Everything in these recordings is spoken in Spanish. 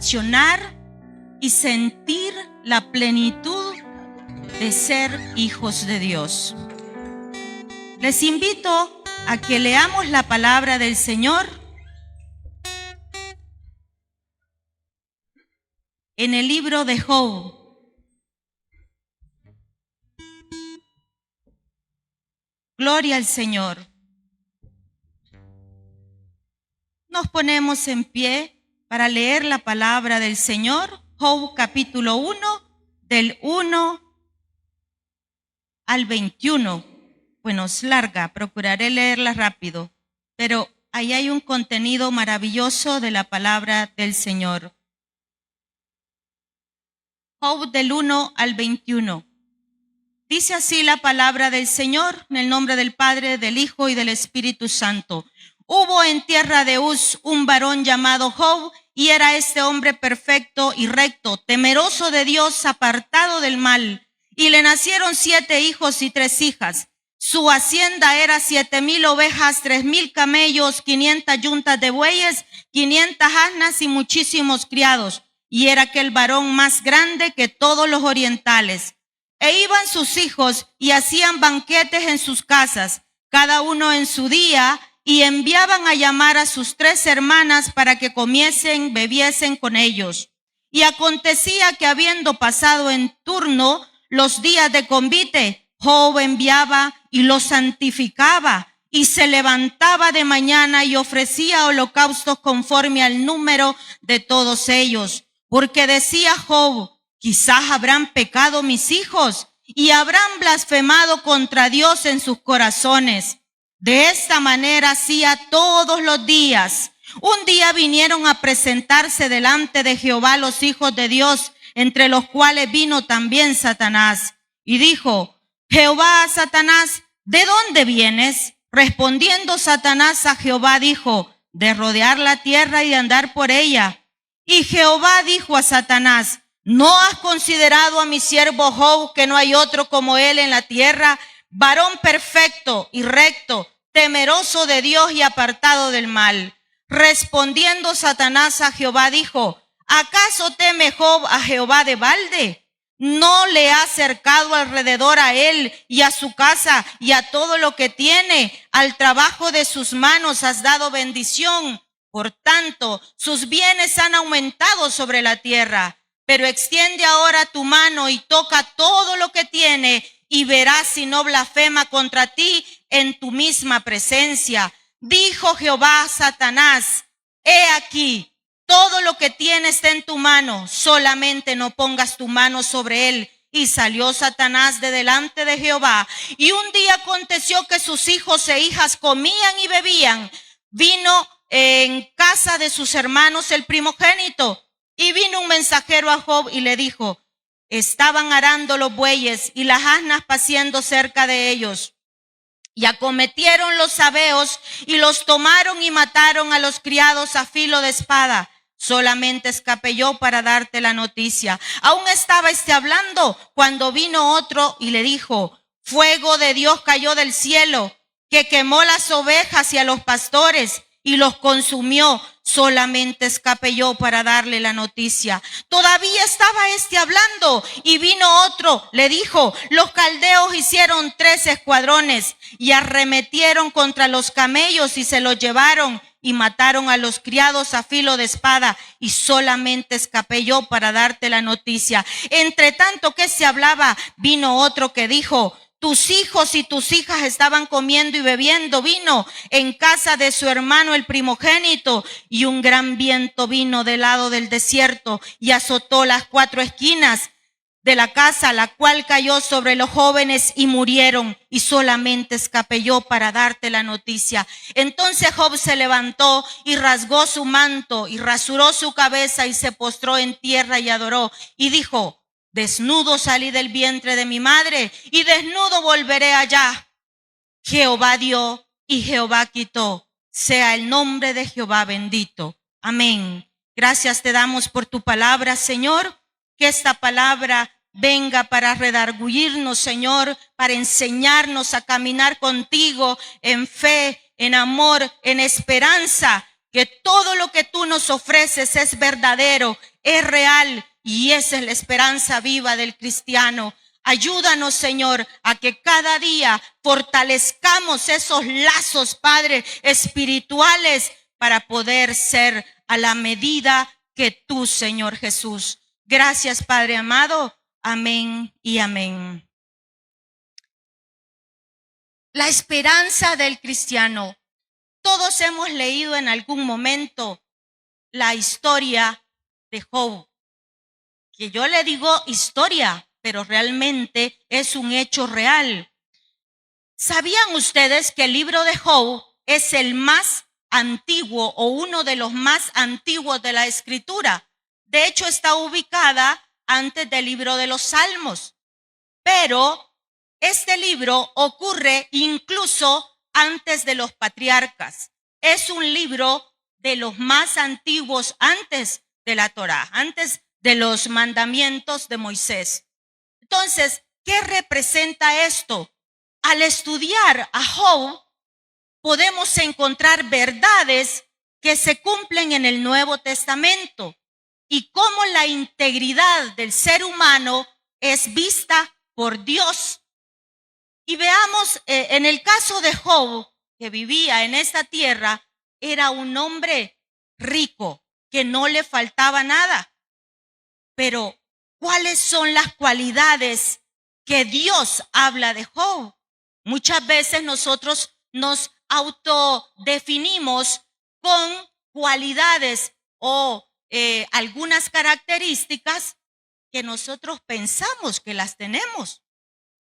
reflexionar y sentir la plenitud de ser hijos de Dios. Les invito a que leamos la palabra del Señor en el libro de Job. Gloria al Señor. Nos ponemos en pie para leer la palabra del Señor. Job capítulo 1, del 1 al 21. Bueno, es larga, procuraré leerla rápido, pero ahí hay un contenido maravilloso de la palabra del Señor. Job del 1 al 21. Dice así la palabra del Señor, en el nombre del Padre, del Hijo y del Espíritu Santo. Hubo en tierra de Uz un varón llamado Job, y era este hombre perfecto y recto, temeroso de Dios, apartado del mal. Y le nacieron 7 hijos y 3 hijas. Su hacienda era 7,000 ovejas, 3,000 camellos, 500 yuntas de bueyes, 500 asnas y muchísimos criados. Y era aquel varón más grande que todos los orientales. E iban sus hijos y hacían banquetes en sus casas, cada uno en su día, y enviaban a llamar a sus 3 hermanas para que comiesen, bebiesen con ellos. Y acontecía que habiendo pasado en turno los días de convite, Job enviaba y los santificaba, y se levantaba de mañana y ofrecía holocaustos conforme al número de todos ellos. Porque decía Job: quizás habrán pecado mis hijos y habrán blasfemado contra Dios en sus corazones. De esta manera hacía todos los días. Un día vinieron a presentarse delante de Jehová los hijos de Dios, entre los cuales vino también Satanás. Y dijo Jehová a Satanás: ¿de dónde vienes? Respondiendo Satanás a Jehová dijo: de rodear la tierra y de andar por ella. Y Jehová dijo a Satanás: ¿no has considerado a mi siervo Job, que no hay otro como él en la tierra, varón perfecto y recto, temeroso de Dios y apartado del mal? Respondiendo Satanás a Jehová dijo: ¿acaso teme Job a Jehová de balde? ¿No le ha cercado alrededor a él y a su casa y a todo lo que tiene? Al trabajo de sus manos has dado bendición. Por tanto, sus bienes han aumentado sobre la tierra. Pero extiende ahora tu mano y toca todo lo que tiene, y verás si no blasfema contra ti en tu misma presencia. Dijo Jehová a Satanás: he aquí, todo lo que tiene está en tu mano, solamente no pongas tu mano sobre él. Y salió Satanás de delante de Jehová. Y un día aconteció que sus hijos e hijas comían y bebían. Vino en casa de sus hermanos el primogénito. Y vino un mensajero a Job y le dijo: estaban arando los bueyes y las asnas paciendo cerca de ellos. Y acometieron los sabeos y los tomaron y mataron a los criados a filo de espada. Solamente escapé yo para darte la noticia. Aún estaba hablando cuando vino otro y le dijo: fuego de Dios cayó del cielo, que quemó las ovejas y a los pastores y los consumió. Solamente escapé yo para darle la noticia. Todavía estaba hablando y vino otro, le dijo: los caldeos hicieron 3 escuadrones y arremetieron contra los camellos y se los llevaron y mataron a los criados a filo de espada, y solamente escapé yo para darte la noticia. Entre tanto que se hablaba, vino otro que dijo: tus hijos y tus hijas estaban comiendo y bebiendo vino en casa de su hermano el primogénito, y un gran viento vino del lado del desierto y azotó las 4 esquinas de la casa, la cual cayó sobre los jóvenes y murieron, y solamente escapé yo para darte la noticia. Entonces Job se levantó y rasgó su manto y rasuró su cabeza y se postró en tierra y adoró y dijo: desnudo salí del vientre de mi madre y desnudo volveré allá. Jehová dio y Jehová quitó. Sea el nombre de Jehová bendito. Amén. Gracias te damos por tu palabra, Señor. Que esta palabra venga para redarguirnos, Señor, para enseñarnos a caminar contigo en fe, en amor, en esperanza. que todo lo que tú nos ofreces es verdadero, es real, y esa es la esperanza viva del cristiano. Ayúdanos, Señor, a que cada día fortalezcamos esos lazos, Padre, espirituales para poder ser a la medida que tú, Señor Jesús. Gracias, Padre amado. Amén y amén. La esperanza del cristiano. Todos hemos leído en algún momento la historia de Job, que yo le digo historia, pero realmente es un hecho real. ¿Sabían ustedes que el libro de Job es el más antiguo o uno de los más antiguos de la Escritura? De hecho, está ubicada antes del libro de los Salmos, pero este libro ocurre incluso antes de los patriarcas. Es un libro de los más antiguos antes de la Torá, antes de los mandamientos de Moisés. Entonces, ¿qué representa esto? Al estudiar a Job, podemos encontrar verdades que se cumplen en el Nuevo Testamento y cómo la integridad del ser humano es vista por Dios. Y veamos, en el caso de Job, que vivía en esta tierra, era un hombre rico, que no le faltaba nada. Pero, ¿cuáles son las cualidades que Dios habla de Job? Muchas veces nosotros nos autodefinimos con cualidades o algunas características que nosotros pensamos que las tenemos.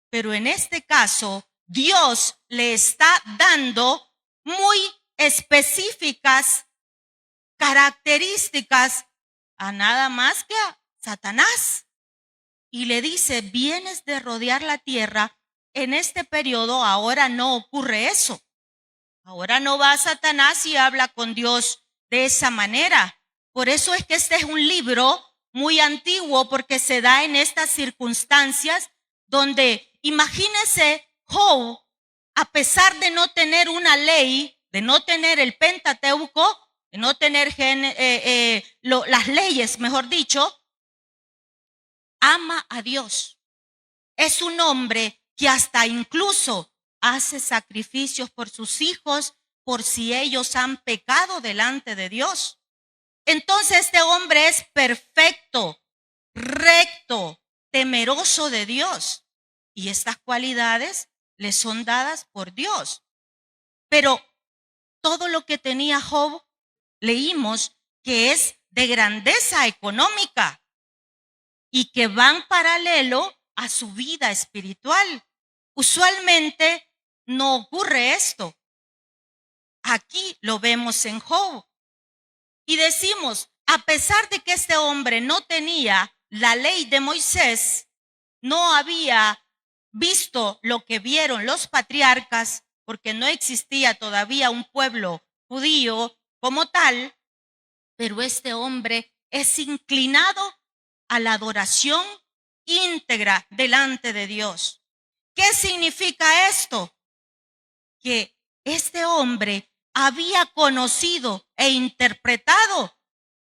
Pero en este caso, Dios le está dando muy específicas características a nada más que a Satanás. Y le dice, vienes de rodear la tierra. En este periodo ahora no ocurre eso. Ahora no va Satanás y habla con Dios de esa manera. Por eso es que este es un libro muy antiguo, porque se da en estas circunstancias donde, imagínese, Job, a pesar de no tener una ley, de no tener el Pentateuco, de no tener las leyes, mejor dicho, ama a Dios. Es un hombre que hasta incluso hace sacrificios por sus hijos, por si ellos han pecado delante de Dios. Entonces este hombre es perfecto, recto, temeroso de Dios. Y estas cualidades le son dadas por Dios. Pero todo lo que tenía Job, leímos que es de grandeza económica y que van paralelo a su vida espiritual. Usualmente no ocurre esto. Aquí lo vemos en Job. Y decimos, a pesar de que este hombre no tenía la ley de Moisés, no había visto lo que vieron los patriarcas, porque no existía todavía un pueblo judío como tal, pero este hombre es inclinado a la adoración íntegra delante de Dios. ¿Qué significa esto? Que este hombre había conocido e interpretado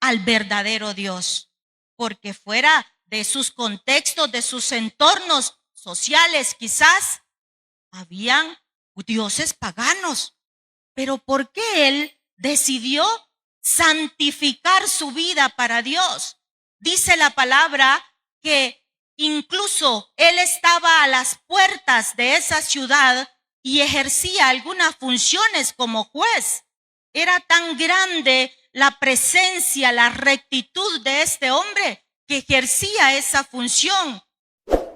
al verdadero Dios, porque fuera de sus contextos, de sus entornos sociales, quizás habían dioses paganos. Pero ¿por qué él decidió santificar su vida para Dios? Dice la palabra que incluso él estaba a las puertas de esa ciudad y ejercía algunas funciones como juez. Era tan grande la presencia, la rectitud de este hombre que ejercía esa función.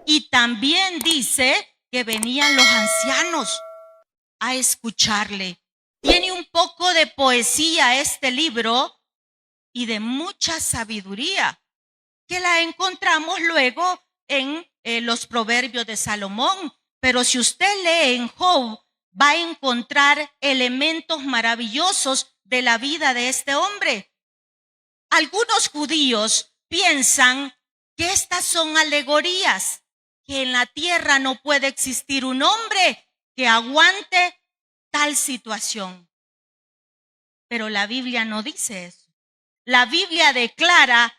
Y también dice que venían los ancianos a escucharle. Tiene un poco de poesía este libro y de mucha sabiduría, que la encontramos luego en los proverbios de Salomón. Pero si usted lee en Job, va a encontrar elementos maravillosos de la vida de este hombre. Algunos judíos piensan que estas son alegorías, que en la tierra no puede existir un hombre que aguante tal situación. pero la Biblia no dice eso. La Biblia declara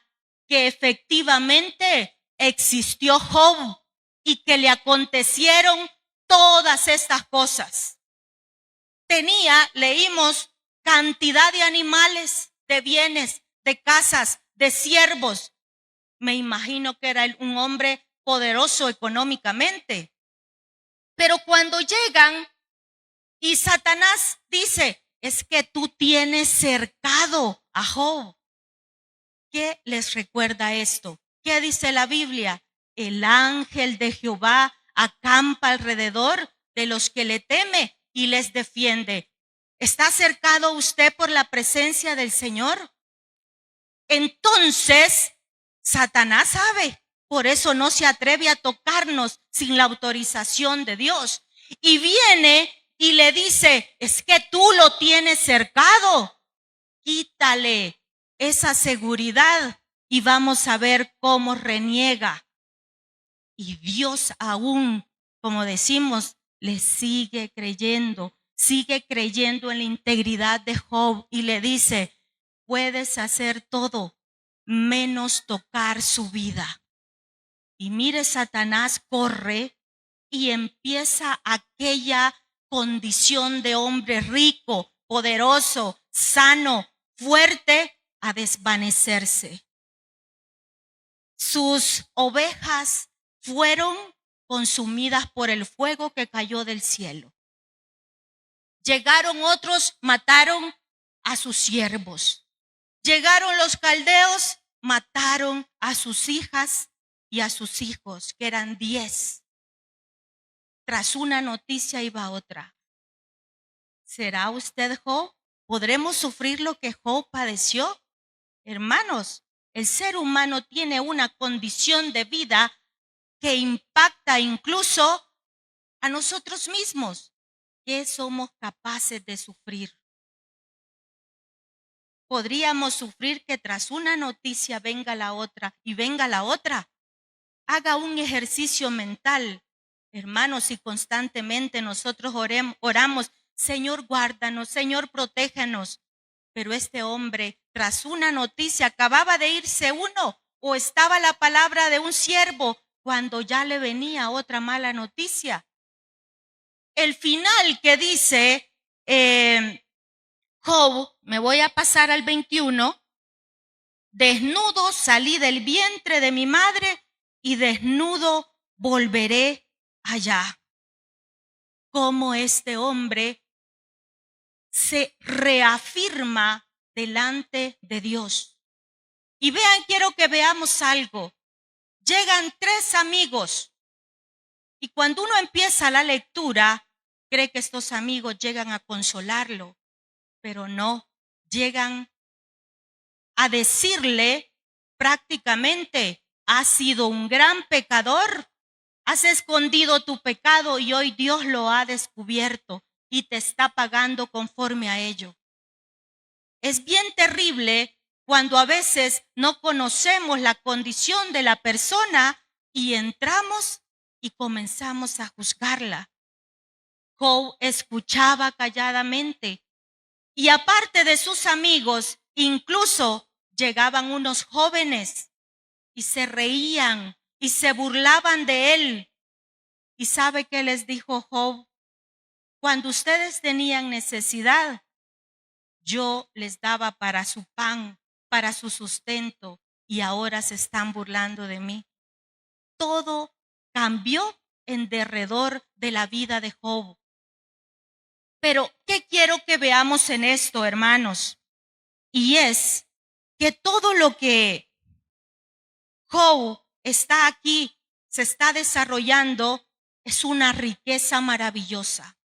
que efectivamente existió Job y que le acontecieron todas estas cosas. Leímos, cantidad de animales, de bienes, de casas, de siervos. Me imagino que era un hombre poderoso económicamente. Pero cuando llegan y Satanás dice, es que tú tienes cercado a Job. ¿Qué les recuerda esto? ¿Qué dice la Biblia? El ángel de Jehová acampa alrededor de los que le teme y les defiende. ¿Está cercado usted por la presencia del Señor? Entonces, Satanás sabe, por eso no se atreve a tocarnos sin la autorización de Dios. Y viene y le dice, es que tú lo tienes cercado. Quítale esa seguridad y vamos a ver cómo reniega. Y Dios aún, como decimos, le sigue creyendo en la integridad de Job y le dice, puedes hacer todo menos tocar su vida. Y mire, Satanás corre y empieza aquella condición de hombre rico, poderoso, sano, fuerte, a desvanecerse. Sus ovejas fueron consumidas por el fuego que cayó del cielo. Llegaron otros, mataron a sus siervos. Llegaron los caldeos, mataron a sus hijas y a sus hijos, que eran 10. Tras una noticia iba otra. ¿Será usted Job? ¿Podremos sufrir lo que Job padeció? Hermanos, el ser humano tiene una condición de vida que impacta incluso a nosotros mismos. ¿Qué somos capaces de sufrir? Podríamos sufrir que tras una noticia venga la otra y venga la otra. Haga un ejercicio mental, hermanos, y constantemente nosotros oramos, Señor, guárdanos, Señor, protéjanos. Pero este hombre, tras una noticia, acababa de irse uno, o estaba la palabra de un siervo, cuando ya le venía otra mala noticia. El final que dice Job, me voy a pasar al 21, desnudo salí del vientre de mi madre y desnudo volveré allá. Como este hombre se reafirma delante de Dios. Y vean, quiero que veamos algo. Llegan 3 amigos y cuando uno empieza la lectura, cree que estos amigos llegan a consolarlo, pero no, llegan a decirle prácticamente, has sido un gran pecador, has escondido tu pecado y hoy Dios lo ha descubierto y te está pagando conforme a ello. Es bien terrible cuando a veces no conocemos la condición de la persona y entramos y comenzamos a juzgarla. Job escuchaba calladamente y aparte de sus amigos, incluso llegaban unos jóvenes y se reían y se burlaban de él. ¿Y sabe qué les dijo Job? Cuando ustedes tenían necesidad, yo les daba para su pan, para su sustento, y ahora se están burlando de mí. Todo cambió en derredor de la vida de Job. Pero, ¿qué quiero que veamos en esto, hermanos? Y es que todo lo que Job está aquí, se está desarrollando, es una riqueza maravillosa.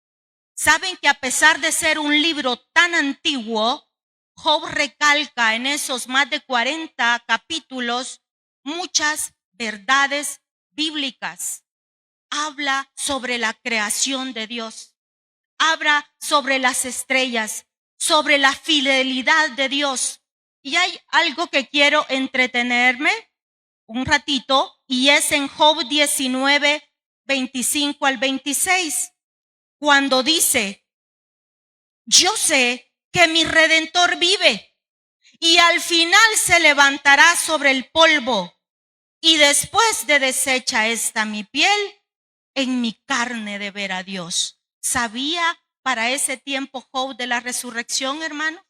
Saben que a pesar de ser un libro tan antiguo, Job recalca en esos más de 40 capítulos muchas verdades bíblicas. Habla sobre la creación de Dios. Habla sobre las estrellas, sobre la fidelidad de Dios. Y hay algo que quiero entretenerme un ratito, y es en Job 19, 25 al 26, cuando dice, yo sé que mi Redentor vive y al final se levantará sobre el polvo. Y después de deshecha esta mi piel, en mi carne de ver a Dios. ¿Sabía para ese tiempo Job de la resurrección, hermanos?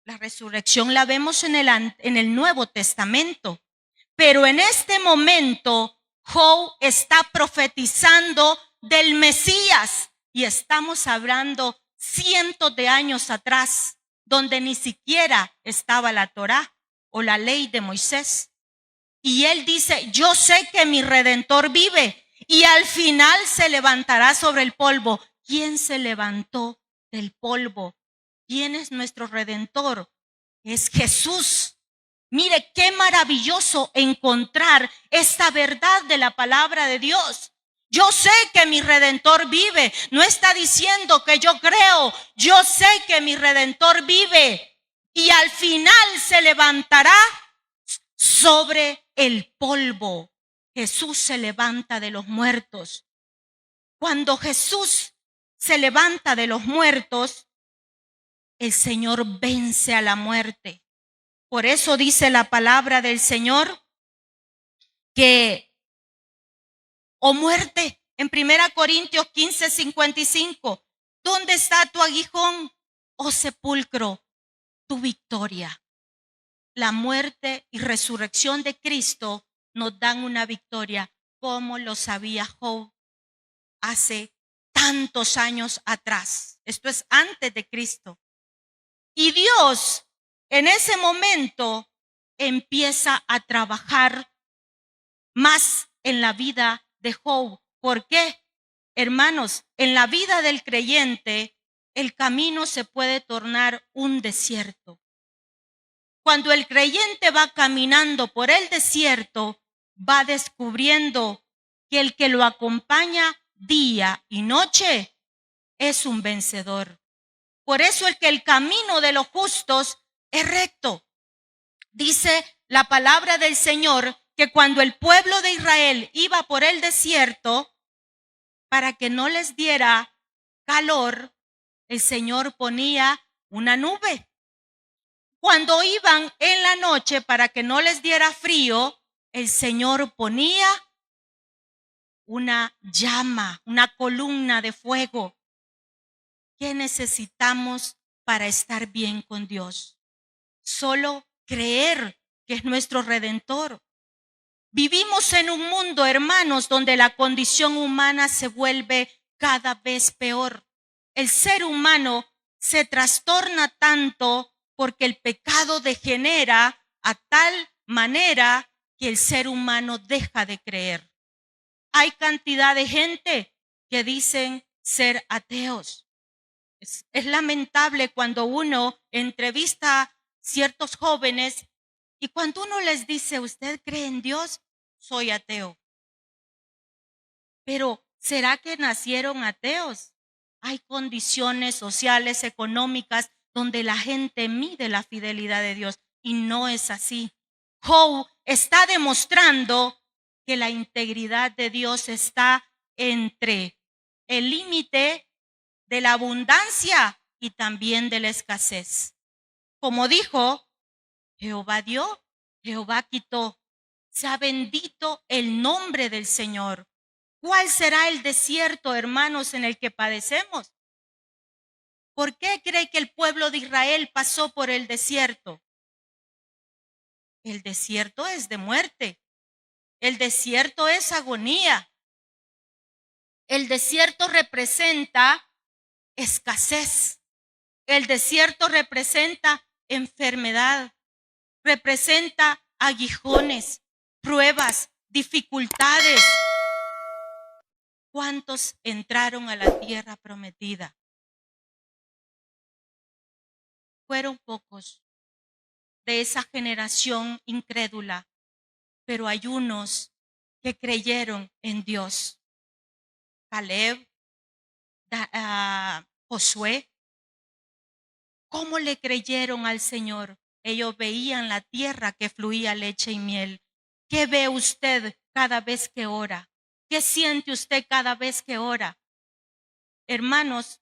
La resurrección la vemos en el Nuevo Testamento. Pero en este momento, Job está profetizando del Mesías. Y estamos hablando cientos de años atrás, donde ni siquiera estaba la Torá o la ley de Moisés. Y él dice, yo sé que mi Redentor vive y al final se levantará sobre el polvo. ¿Quién se levantó del polvo? ¿Quién es nuestro Redentor? Es Jesús. Mire qué maravilloso encontrar esta verdad de la palabra de Dios. Yo sé que mi Redentor vive. No está diciendo que yo creo. Yo sé que mi Redentor vive y al final se levantará sobre el polvo. Jesús se levanta de los muertos. Cuando Jesús se levanta de los muertos, el Señor vence a la muerte. Por eso dice la palabra del Señor que, oh muerte, en 1 Corintios 15:55, ¿dónde está tu aguijón, oh sepulcro, tu victoria? La muerte y resurrección de Cristo nos dan una victoria, como lo sabía Job hace tantos años atrás. Esto es antes de Cristo. Y Dios en ese momento empieza a trabajar más en la vida de Job. ¿Por qué? Hermanos, en la vida del creyente, el camino se puede tornar un desierto. Cuando el creyente va caminando por el desierto, va descubriendo que el que lo acompaña día y noche es un vencedor. Por eso el que el camino de los justos es recto. Dice la palabra del Señor que cuando el pueblo de Israel iba por el desierto, para que no les diera calor, el Señor ponía una nube. Cuando iban en la noche para que no les diera frío, el Señor ponía una llama, una columna de fuego. ¿Qué necesitamos para estar bien con Dios? Solo creer que es nuestro Redentor. Vivimos en un mundo, hermanos, donde la condición humana se vuelve cada vez peor. El ser humano se trastorna tanto porque el pecado degenera a tal manera que el ser humano deja de creer. Hay cantidad de gente que dicen ser ateos. Es lamentable cuando uno entrevista a ciertos jóvenes y cuando uno les dice, ¿usted cree en Dios? Soy ateo. Pero, ¿será que nacieron ateos? Hay condiciones sociales, económicas, donde la gente mide la fidelidad de Dios y no es así. Job está demostrando que la integridad de Dios está entre el límite de la abundancia y también de la escasez. Como dijo, Jehová dio, Jehová quitó. Sea bendito el nombre del Señor. ¿Cuál será el desierto, hermanos, en el que padecemos? ¿Por qué cree que el pueblo de Israel pasó por el desierto? El desierto es de muerte. El desierto es agonía. El desierto representa escasez. El desierto representa enfermedad. Representa aguijones, pruebas, dificultades. ¿Cuántos entraron a la tierra prometida? Fueron pocos de esa generación incrédula, pero hay unos que creyeron en Dios. Caleb, Josué, ¿cómo le creyeron al Señor? Ellos veían la tierra que fluía leche y miel. ¿Qué ve usted cada vez que ora? ¿Qué siente usted cada vez que ora? Hermanos,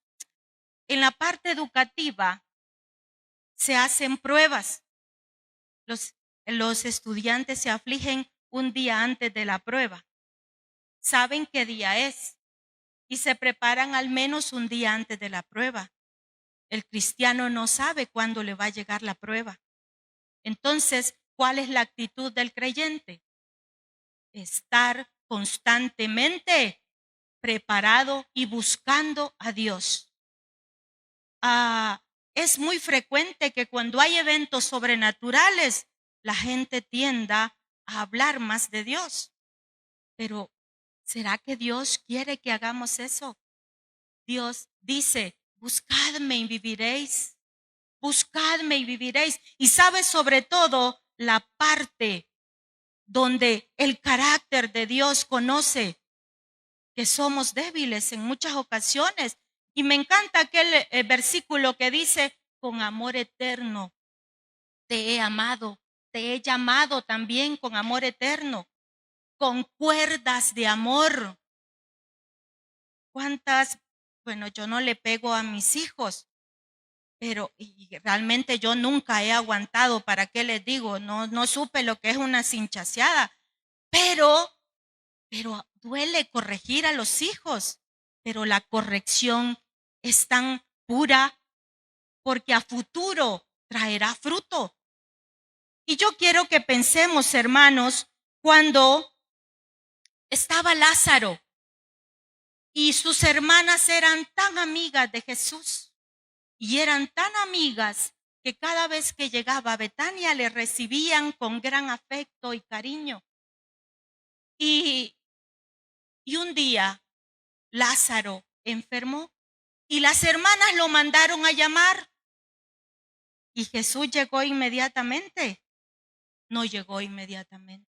en la parte educativa se hacen pruebas. Los estudiantes se afligen un día antes de la prueba. Saben qué día es y se preparan al menos un día antes de la prueba. El cristiano no sabe cuándo le va a llegar la prueba. Entonces, ¿cuál es la actitud del creyente? Estar constantemente preparado y buscando a Dios. Es muy frecuente que cuando hay eventos sobrenaturales, la gente tienda a hablar más de Dios. Pero, ¿será que Dios quiere que hagamos eso? Dios dice, buscadme y viviréis. Buscadme y viviréis. Y sabe sobre todo la parte donde el carácter de Dios conoce que somos débiles en muchas ocasiones. Y me encanta aquel versículo que dice, con amor eterno te he amado, te he llamado también con amor eterno, con cuerdas de amor. ¿Cuántas? Bueno, yo no le pego a mis hijos, pero y realmente yo nunca he aguantado, ¿para qué les digo? No supe lo que es una cinchaseada, pero duele corregir a los hijos, pero la corrección es tan pura porque a futuro traerá fruto. Y yo quiero que pensemos, hermanos, cuando estaba Lázaro y sus hermanas eran tan amigas de Jesús y eran tan amigas que cada vez que llegaba a Betania le recibían con gran afecto y cariño. Y un día Lázaro enfermó y las hermanas lo mandaron a llamar. ¿Y Jesús llegó inmediatamente? No llegó inmediatamente.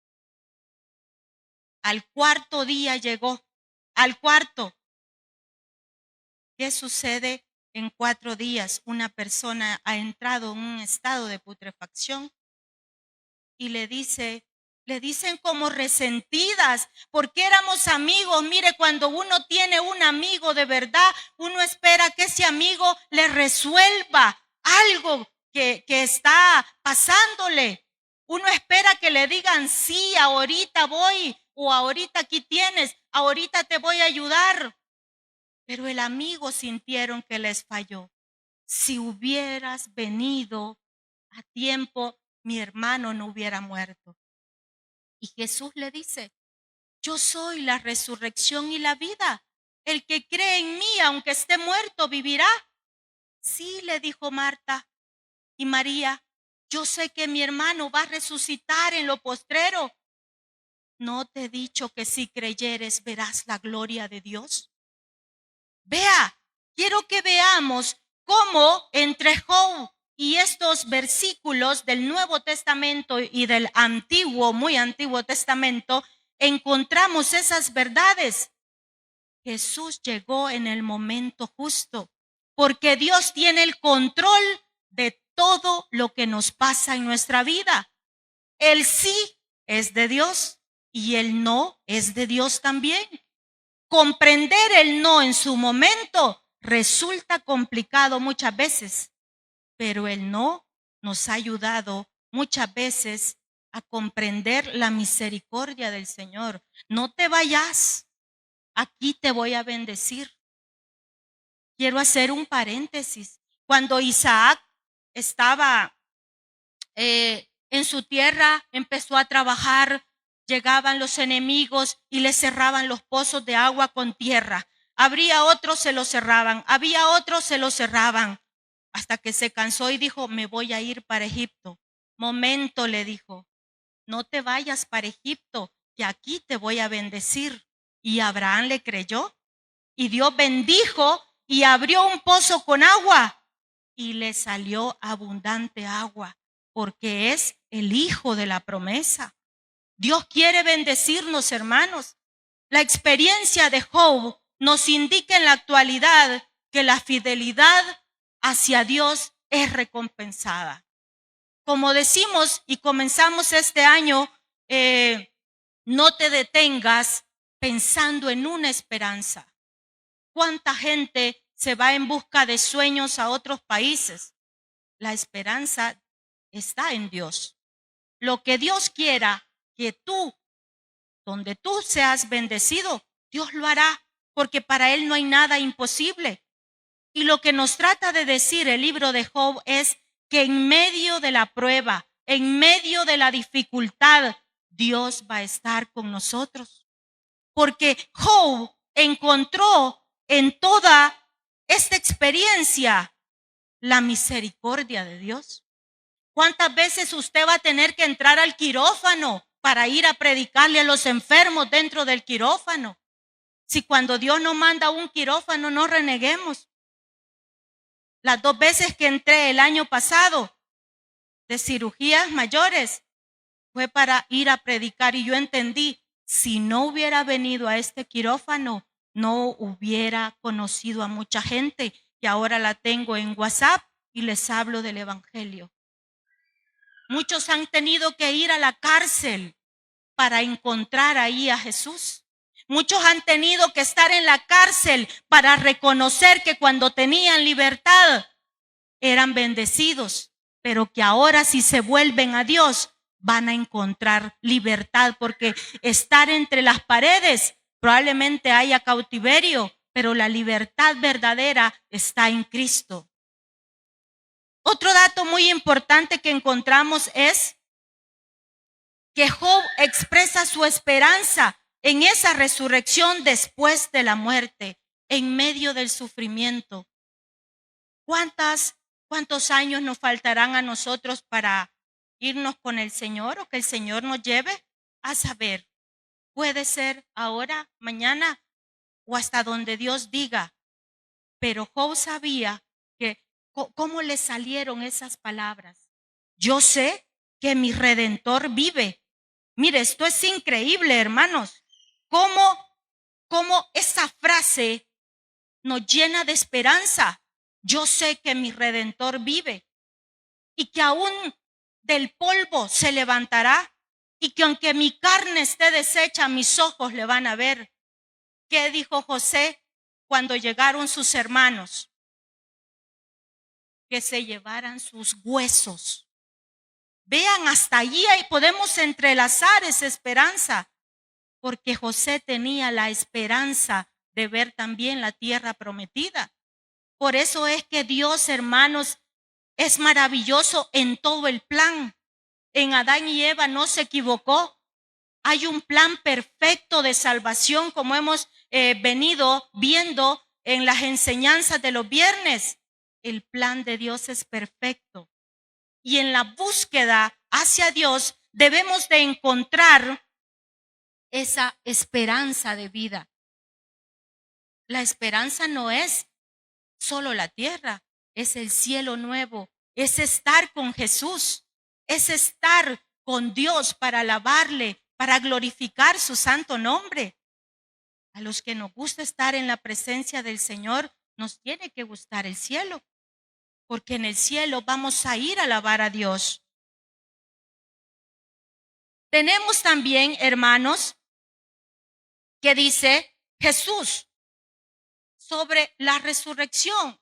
Al cuarto día llegó. Al cuarto. ¿Qué sucede en 4 días? Una persona ha entrado en un estado de putrefacción y le dicen como resentidas, porque éramos amigos. Mire, cuando uno tiene un amigo de verdad, uno espera que ese amigo le resuelva algo que está pasándole. Uno espera que le digan, sí, ahorita voy, o ahorita aquí tienes, ahorita te voy a ayudar. Pero el amigo sintieron que les falló. Si hubieras venido a tiempo, mi hermano no hubiera muerto. Y Jesús le dice, yo soy la resurrección y la vida. El que cree en mí, aunque esté muerto, vivirá. Sí, le dijo Marta y María, yo sé que mi hermano va a resucitar en lo postrero. ¿No te he dicho que si creyeres verás la gloria de Dios? Vea, quiero que veamos cómo entre Job y estos versículos del Nuevo Testamento y del Antiguo, muy Antiguo Testamento, encontramos esas verdades. Jesús llegó en el momento justo, porque Dios tiene el control de todo lo que nos pasa en nuestra vida. El sí es de Dios y el no es de Dios también. Comprender el no en su momento resulta complicado muchas veces, pero el no nos ha ayudado muchas veces a comprender la misericordia del Señor. No te vayas, aquí te voy a bendecir. Quiero hacer un paréntesis. Cuando Isaac estaba en su tierra, empezó a trabajar. Llegaban los enemigos y le cerraban los pozos de agua con tierra. Habría otros, se los cerraban. Había otros, se los cerraban. Hasta que se cansó y dijo, me voy a ir para Egipto. Momento, le dijo, no te vayas para Egipto, que aquí te voy a bendecir. Y Abraham le creyó. Y Dios bendijo y abrió un pozo con agua. Y le salió abundante agua, porque es el hijo de la promesa. Dios quiere bendecirnos, hermanos. La experiencia de Job nos indica en la actualidad que la fidelidad hacia Dios es recompensada. Como decimos y comenzamos este año, no te detengas pensando en una esperanza. ¿Cuánta gente se va en busca de sueños a otros países. La esperanza está en Dios. Lo que Dios quiera que tú, donde tú seas bendecido, Dios lo hará, porque para Él no hay nada imposible. Y lo que nos trata de decir el libro de Job es que en medio de la prueba, en medio de la dificultad, Dios va a estar con nosotros. Porque Job encontró en toda esta experiencia la misericordia de Dios. ¿Cuántas veces usted va a tener que entrar al quirófano para ir a predicarle a los enfermos dentro del quirófano? Si cuando Dios nos manda un quirófano, no reneguemos. Las 2 veces que entré el año pasado de cirugías mayores fue para ir a predicar, y yo entendí, si no hubiera venido a este quirófano, no hubiera conocido a mucha gente, que ahora la tengo en WhatsApp y les hablo del evangelio. Muchos han tenido que ir a la cárcel para encontrar ahí a Jesús. Muchos han tenido que estar en la cárcel para reconocer que cuando tenían libertad eran bendecidos, pero que ahora si se vuelven a Dios van a encontrar libertad, porque estar entre las paredes probablemente haya cautiverio, pero la libertad verdadera está en Cristo. Otro dato muy importante que encontramos es que Job expresa su esperanza en esa resurrección después de la muerte, en medio del sufrimiento. ¿Cuántos años nos faltarán a nosotros para irnos con el Señor, o que el Señor nos lleve? A saber, puede ser ahora, mañana o hasta donde Dios diga. Pero Job sabía que cómo le salieron esas palabras. Yo sé que mi Redentor vive. Mire, esto es increíble, hermanos. Cómo esa frase nos llena de esperanza. Yo sé que mi Redentor vive y que aún del polvo se levantará, y que aunque mi carne esté deshecha, mis ojos le van a ver. ¿Qué dijo José cuando llegaron sus hermanos? Que se llevaran sus huesos. Vean, hasta allí podemos entrelazar esa esperanza, porque José tenía la esperanza de ver también la tierra prometida. Por eso es que Dios, hermanos, es maravilloso en todo el plan. En Adán y Eva no se equivocó. Hay un plan perfecto de salvación, como hemos venido viendo en las enseñanzas de los viernes. El plan de Dios es perfecto. Y en la búsqueda hacia Dios debemos de encontrar esa esperanza de vida. La esperanza no es solo la tierra, es el cielo nuevo, es estar con Jesús, es estar con Dios para alabarle, para glorificar su santo nombre. A los que nos gusta estar en la presencia del Señor, nos tiene que gustar el cielo, porque en el cielo vamos a ir a alabar a Dios. Tenemos también, hermanos, que dice Jesús sobre la resurrección,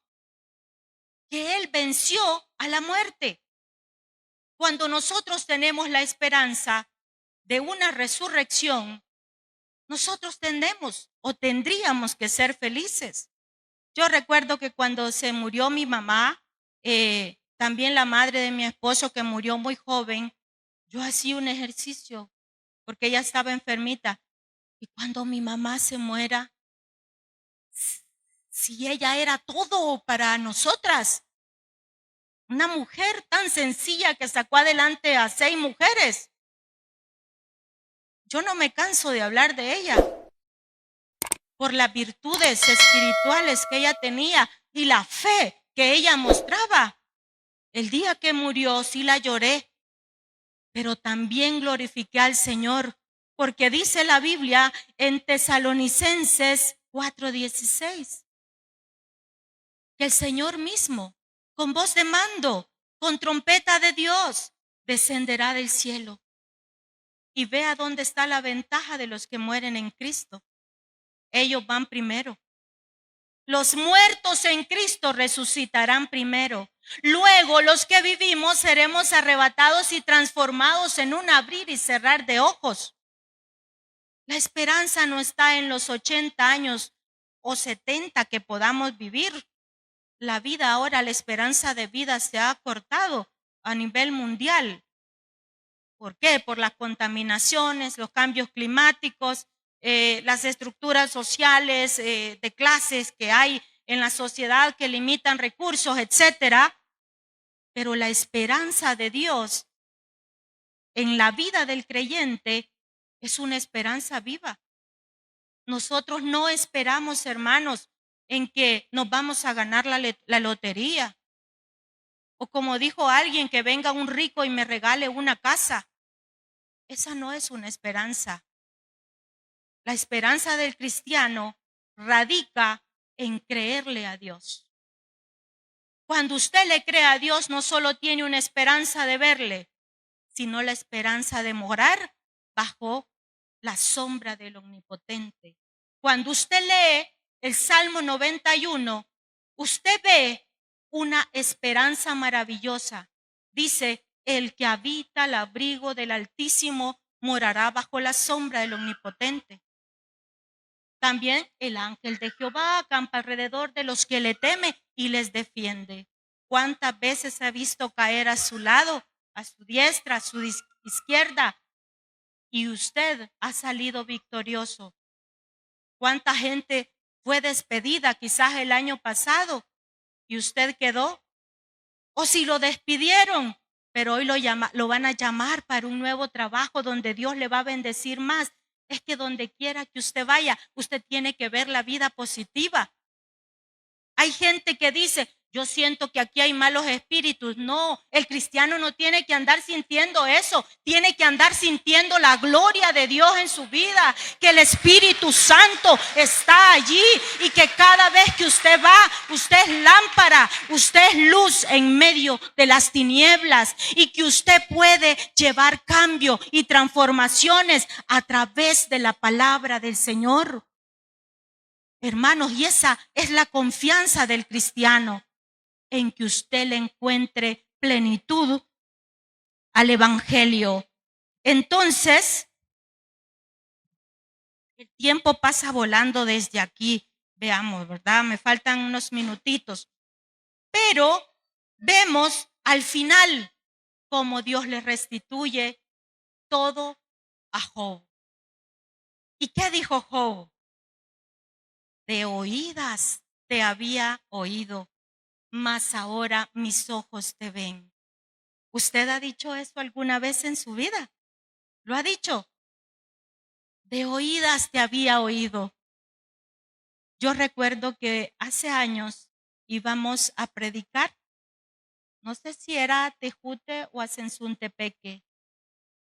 que Él venció a la muerte. Cuando nosotros tenemos la esperanza de una resurrección, nosotros tendríamos que ser felices. Yo recuerdo que cuando se murió mi mamá, también la madre de mi esposo, que murió muy joven, yo hacía un ejercicio porque ella estaba enfermita. Y cuando mi mamá se muera, si ella era todo para nosotras, una mujer tan sencilla que sacó adelante a 6 mujeres. Yo no me canso de hablar de ella por las virtudes espirituales que ella tenía y la fe que ella mostraba. El día que murió sí la lloré, pero también glorifiqué al Señor, porque dice la Biblia en Tesalonicenses 4:16 que el Señor mismo, con voz de mando, con trompeta de Dios, descenderá del cielo. Y vea dónde está la ventaja de los que mueren en Cristo. Ellos van primero. Los muertos en Cristo resucitarán primero. Luego los que vivimos seremos arrebatados y transformados en un abrir y cerrar de ojos. La esperanza no está en los 80 años o 70 que podamos vivir. La vida ahora, la esperanza de vida se ha acortado a nivel mundial. ¿Por qué? Por las contaminaciones, los cambios climáticos, las estructuras sociales de clases que hay en la sociedad que limitan recursos, etcétera. Pero la esperanza de Dios en la vida del creyente es una esperanza viva. Nosotros no esperamos, hermanos, en que nos vamos a ganar la lotería. O como dijo alguien, que venga un rico y me regale una casa. Esa no es una esperanza. La esperanza del cristiano radica en creerle a Dios. Cuando usted le cree a Dios, no solo tiene una esperanza de verle, sino la esperanza de morar bajo la sombra del Omnipotente. Cuando usted lee el Salmo 91, usted ve una esperanza maravillosa. Dice, el que habita al abrigo del Altísimo morará bajo la sombra del Omnipotente. También el ángel de Jehová acampa alrededor de los que le temen y les defiende. ¿Cuántas veces ha visto caer a su lado, a su diestra, a su izquierda? Y usted ha salido victorioso. ¿Cuánta gente fue despedida quizás el año pasado y usted quedó? O si lo despidieron, pero hoy lo van a llamar para un nuevo trabajo donde Dios le va a bendecir más. Es que donde quiera que usted vaya, usted tiene que ver la vida positiva. Hay gente que dice, yo siento que aquí hay malos espíritus. No, el cristiano no tiene que andar sintiendo eso. Tiene que andar sintiendo la gloria de Dios en su vida. Que el Espíritu Santo está allí y que cada vez que usted va, usted es lámpara, usted es luz en medio de las tinieblas y que usted puede llevar cambio y transformaciones a través de la palabra del Señor. Hermanos, y esa es la confianza del cristiano, en que usted le encuentre plenitud al evangelio. Entonces, el tiempo pasa volando desde aquí. Veamos, ¿verdad? Me faltan unos minutitos. Pero vemos al final cómo Dios le restituye todo a Job. ¿Y qué dijo Job? De oídas te había oído, mas ahora mis ojos te ven. ¿Usted ha dicho eso alguna vez en su vida? ¿Lo ha dicho? De oídas te había oído. Yo recuerdo que hace años íbamos a predicar. No sé si era a Tejute o a Sensuntepeque.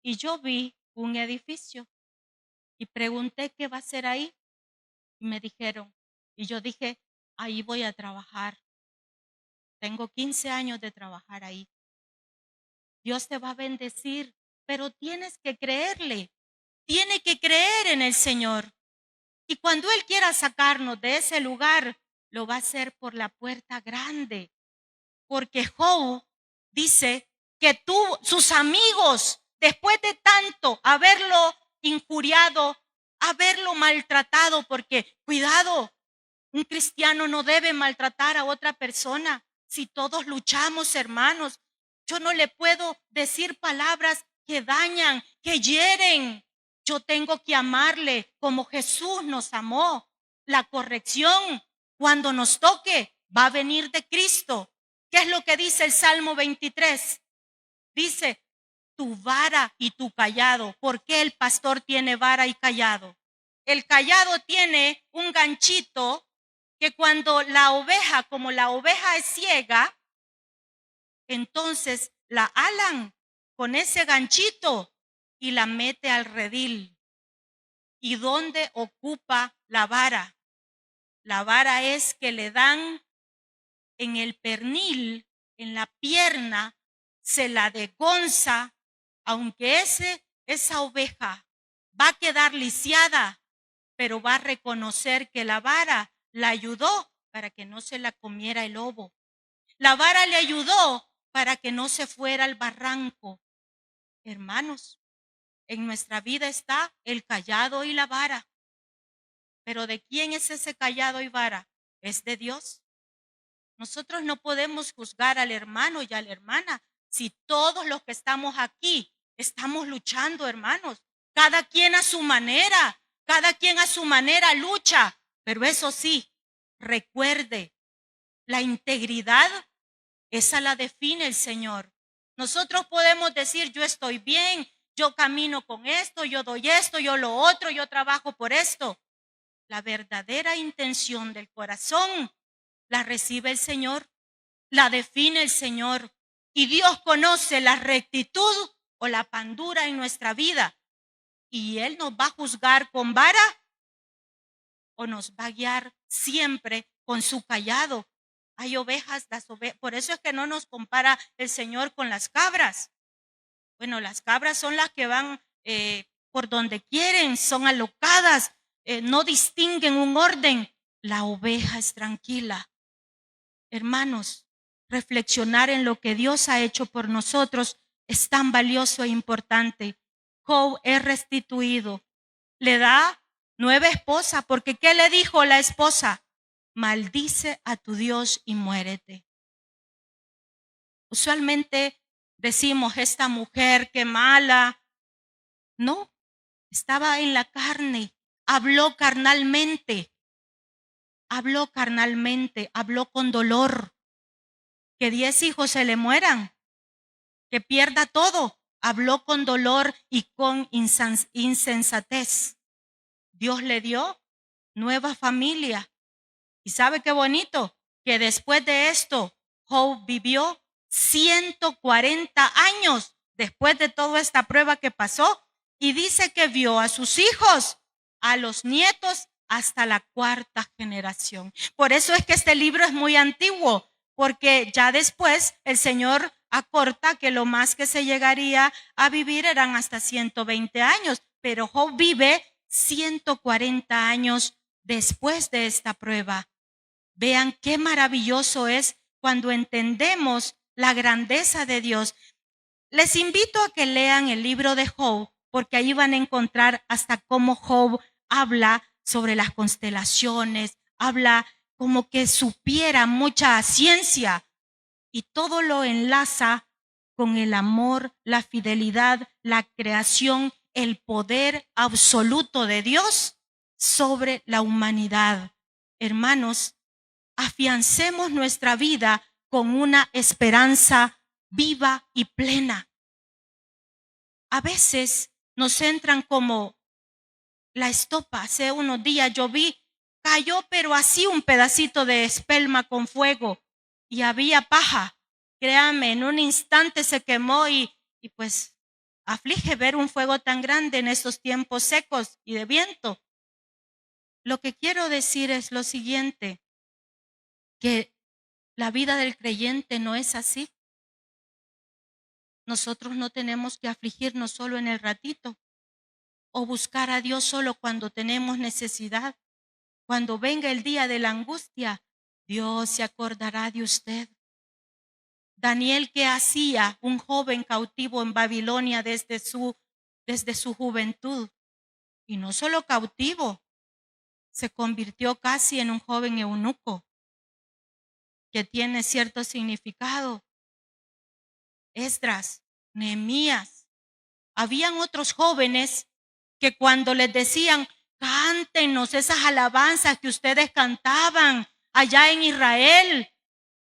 Y yo vi un edificio y pregunté qué va a ser ahí. Y me dijeron, y yo dije, ahí voy a trabajar. Tengo 15 años de trabajar ahí. Dios te va a bendecir, pero tienes que creerle. Tiene que creer en el Señor. Y cuando Él quiera sacarnos de ese lugar, lo va a hacer por la puerta grande. Porque Job dice que sus amigos, después de tanto haberlo injuriado, haberlo maltratado, porque cuidado, un cristiano no debe maltratar a otra persona. Si todos luchamos, hermanos, yo no le puedo decir palabras que dañan, que hieren. Yo tengo que amarle como Jesús nos amó. La corrección, cuando nos toque, va a venir de Cristo. ¿Qué es lo que dice el Salmo 23? Dice, tu vara y tu cayado. ¿Por qué el pastor tiene vara y cayado? El cayado tiene un ganchito que cuando la oveja, como la oveja es ciega, entonces la alan con ese ganchito y la mete al redil. ¿Y dónde ocupa la vara? La vara es que le dan en el pernil, en la pierna, se la degonza, aunque esa oveja va a quedar lisiada, pero va a reconocer que la vara la ayudó para que no se la comiera el lobo. La vara le ayudó para que no se fuera al barranco. Hermanos, en nuestra vida está el cayado y la vara. Pero ¿de quién es ese cayado y vara? Es de Dios. Nosotros no podemos juzgar al hermano y a la hermana si todos los que estamos aquí estamos luchando, hermanos. Cada quien a su manera lucha. Pero eso sí, recuerde, la integridad, esa la define el Señor. Nosotros podemos decir, yo estoy bien, yo camino con esto, yo doy esto, yo lo otro, yo trabajo por esto. La verdadera intención del corazón la recibe el Señor, la define el Señor. Y Dios conoce la rectitud o la pandura en nuestra vida. Y Él nos va a juzgar con vara o nos va a guiar siempre con su cayado. Hay ovejas, por eso es que no nos compara el Señor con las cabras. Bueno, las cabras son las que van por donde quieren, son alocadas, no distinguen un orden. La oveja es tranquila. Hermanos, reflexionar en lo que Dios ha hecho por nosotros es tan valioso e importante. Job es restituido. Le da nueva esposa, porque ¿qué le dijo la esposa? Maldice a tu Dios y muérete. Usualmente decimos, esta mujer, qué mala. No, estaba en la carne, habló carnalmente, habló con dolor. Que 10 hijos se le mueran, que pierda todo. Habló con dolor y con insensatez. Dios le dio nueva familia. Y sabe qué bonito, que después de esto, Job vivió 140 años después de toda esta prueba que pasó. Y dice que vio a sus hijos, a los nietos, hasta la 4ª generación. Por eso es que este libro es muy antiguo, porque ya después el Señor acorta que lo más que se llegaría a vivir eran hasta 120 años, pero Job vive 140 años después de esta prueba. Vean qué maravilloso es cuando entendemos la grandeza de Dios. Les invito a que lean el libro de Job, porque ahí van a encontrar hasta cómo Job habla sobre las constelaciones, habla como que supiera mucha ciencia y todo lo enlaza con el amor, la fidelidad, la creación, el poder absoluto de Dios sobre la humanidad. Hermanos, afiancemos nuestra vida con una esperanza viva y plena. A veces nos entran como la estopa. Hace unos días yo vi, cayó pero así un pedacito de espelma con fuego y había paja. Créame, en un instante se quemó y pues aflige ver un fuego tan grande en estos tiempos secos y de viento. Lo que quiero decir es lo siguiente, que la vida del creyente no es así. Nosotros no tenemos que afligirnos solo en el ratito o buscar a Dios solo cuando tenemos necesidad. Cuando venga el día de la angustia, Dios se acordará de usted. Daniel, ¿qué hacía? Un joven cautivo en Babilonia desde su juventud. Y no solo cautivo, se convirtió casi en un joven eunuco que tiene cierto significado. Esdras, Nehemías. Habían otros jóvenes que cuando les decían, cántenos esas alabanzas que ustedes cantaban allá en Israel,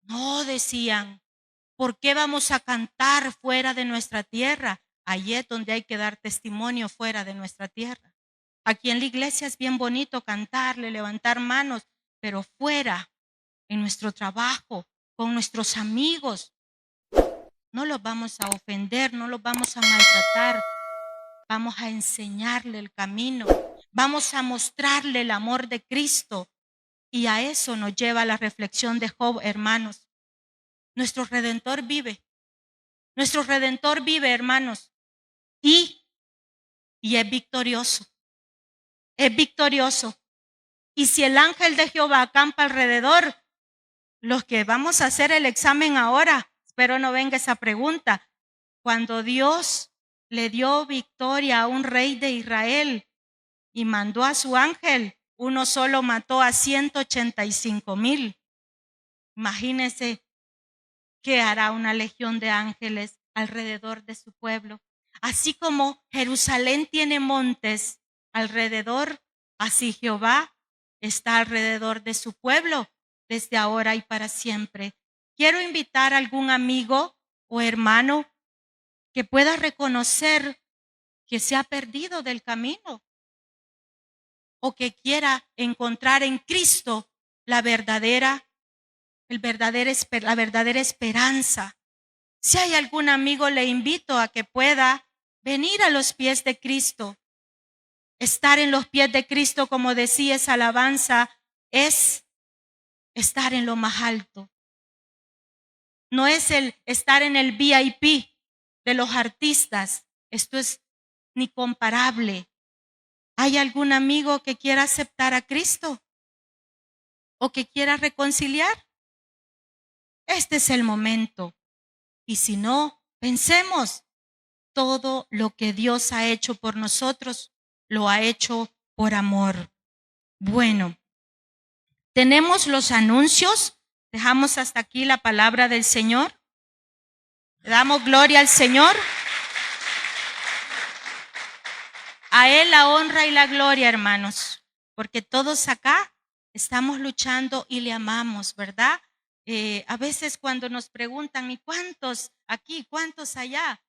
no decían, ¿por qué vamos a cantar fuera de nuestra tierra? Allí es donde hay que dar testimonio fuera de nuestra tierra. Aquí en la iglesia es bien bonito cantarle, levantar manos, pero fuera, en nuestro trabajo, con nuestros amigos, no los vamos a ofender, no los vamos a maltratar. Vamos a enseñarle el camino. Vamos a mostrarle el amor de Cristo. Y a eso nos lleva la reflexión de Job, hermanos. Nuestro Redentor vive. Nuestro Redentor vive, hermanos. Y es victorioso. Es victorioso. Y si el ángel de Jehová acampa alrededor, los que vamos a hacer el examen ahora, espero no venga esa pregunta. Cuando Dios le dio victoria a un rey de Israel y mandó a su ángel, uno solo mató a 185,000. Imagínense qué hará una legión de ángeles alrededor de su pueblo. Así como Jerusalén tiene montes alrededor, así Jehová está alrededor de su pueblo desde ahora y para siempre. Quiero invitar a algún amigo o hermano que pueda reconocer que se ha perdido del camino o que quiera encontrar en Cristo la verdadera esperanza. Si hay algún amigo, le invito a que pueda venir a los pies de Cristo. Estar en los pies de Cristo, como decía esa alabanza, es estar en lo más alto. No es el estar en el VIP de los artistas. Esto es ni comparable. ¿Hay algún amigo que quiera aceptar a Cristo o que quiera reconciliar? Este es el momento. Y si no, pensemos, todo lo que Dios ha hecho por nosotros, lo ha hecho por amor. Bueno, tenemos los anuncios. Dejamos hasta aquí la palabra del Señor. Le damos gloria al Señor. A Él la honra y la gloria, hermanos, porque todos acá estamos luchando y le amamos, ¿verdad? A veces cuando nos preguntan, ¿y cuántos aquí, cuántos allá?